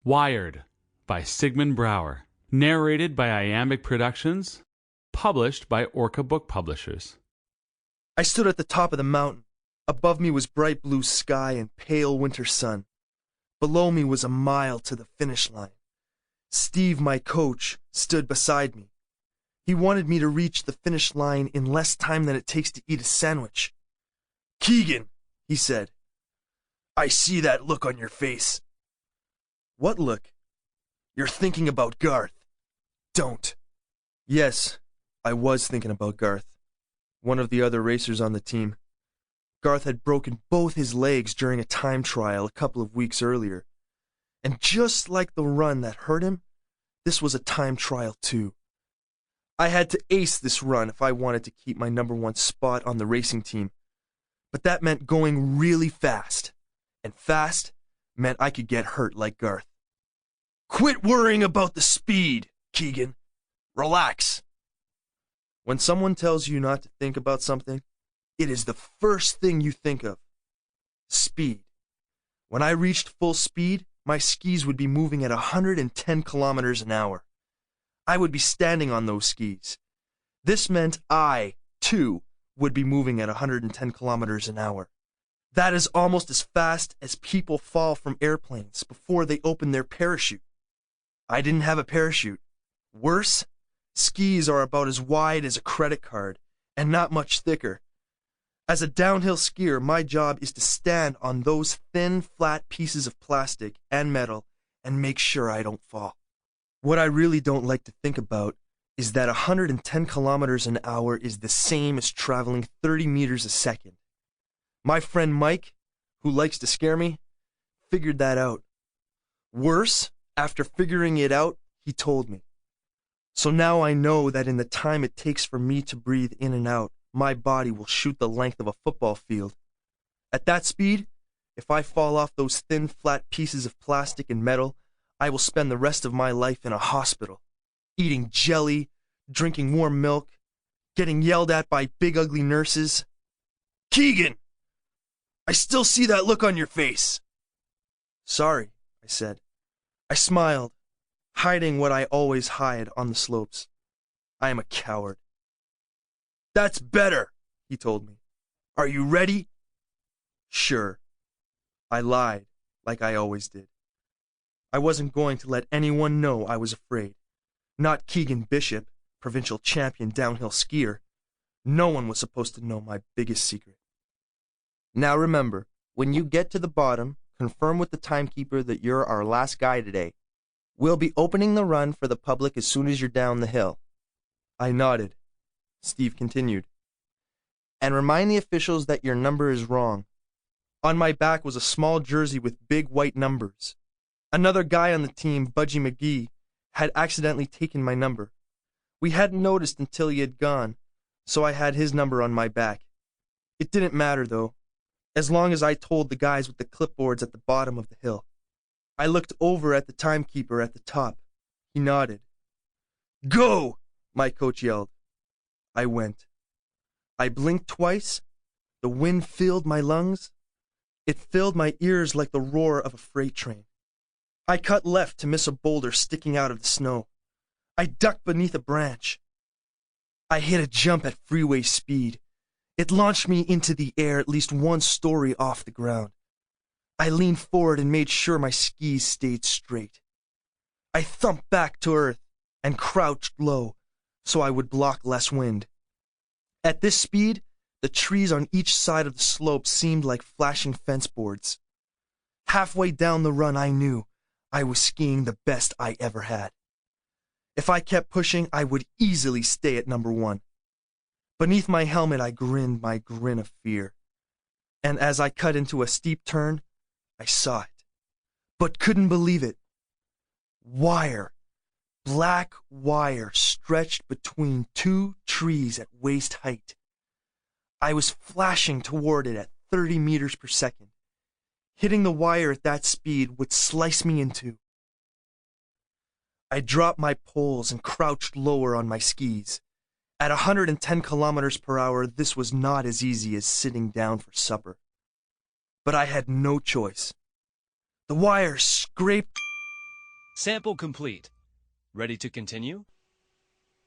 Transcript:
Wired by Sigmund Brouwer. Narrated by Iambic Productions. Published by Orca Book Publishers. I stood at the top of the mountain. Above me was bright blue sky and pale winter sun. Below me was a mile to the finish line. Steve, my coach, stood beside me. He wanted me to reach the finish line in less time than it takes to eat a sandwich. "Keegan," he said, "I see that look on your face." "What look?" "You're thinking about Garth." "Don't." Yes, I was thinking about Garth, one of the other racers on the team. Garth had broken both his legs during a time trial a couple of weeks earlier. And just like the run that hurt him, this was a time trial too. I had to ace this run if I wanted to keep my #1 spot on the racing team. But that meant going really fast. And fast meant I could get hurt like Garth. "Quit worrying about the speed, Keegan. Relax." When someone tells you not to think about something, it is the first thing you think of. Speed. When I reached full speed, my skis would be moving at 110 kilometers an hour. I would be standing on those skis. This meant I, too, would be moving at 110 kilometers an hour. That is almost as fast as people fall from airplanes before they open their parachute. I didn't have a parachute. Worse, skis are about as wide as a credit card and not much thicker. As a downhill skier, my job is to stand on those thin, flat pieces of plastic and metal and make sure I don't fall. What I really don't like to think about is that 110 kilometers an hour is the same as traveling 30 meters a second. My friend Mike, who likes to scare me, figured that out. Worse, after figuring it out, he told me. So now I know that in the time it takes for me to breathe in and out, my body will shoot the length of a football field. At that speed, if I fall off those thin, flat pieces of plastic and metal, I will spend the rest of my life in a hospital, eating jelly, drinking warm milk, getting yelled at by big ugly nurses. "Keegan! I still see that look on your face." "Sorry," I said. I smiled, hiding what I always hide on the slopes. I am a coward. "That's better," he told me. "Are you ready?" Sure. I lied, like I always did. I wasn't going to let anyone know I was afraid. Not Keegan Bishop, provincial champion downhill skier. No one was supposed to know my biggest secret. "Now remember, when you get to the bottom, confirm with the timekeeper that you're our last guy today. We'll be opening the run for the public as soon as you're down the hill." I nodded. Steve continued. "And remind the officials that your number is wrong." On my back was a small jersey with big white numbers. Another guy on the team, Budgie McGee, had accidentally taken my number. We hadn't noticed until he had gone, so I had his number on my back. It didn't matter, though, as long as I told the guys with the clipboards at the bottom of the hill. I looked over at the timekeeper at the top. He nodded. "Go!" my coach yelled. I went. I blinked twice. The wind filled my lungs. It filled my ears like the roar of a freight train. I cut left to miss a boulder sticking out of the snow. I ducked beneath a branch. I hit a jump at freeway speed. It launched me into the air at least one story off the ground. I leaned forward and made sure my skis stayed straight. I thumped back to earth and crouched low so I would block less wind. At this speed, the trees on each side of the slope seemed like flashing fence boards. Halfway down the run, I knew I was skiing the best I ever had. If I kept pushing, I would easily stay at #1. Beneath my helmet, I grinned my grin of fear. And as I cut into a steep turn, I saw it, but couldn't believe it. Wire, black wire stretched between two trees at waist height. I was flashing toward it at 30 meters per second. Hitting the wire at that speed would slice me in two. I dropped my poles and crouched lower on my skis. At 110 kilometers per hour, this was not as easy as sitting down for supper. But I had no choice. The wire scraped Sample complete. Ready to continue?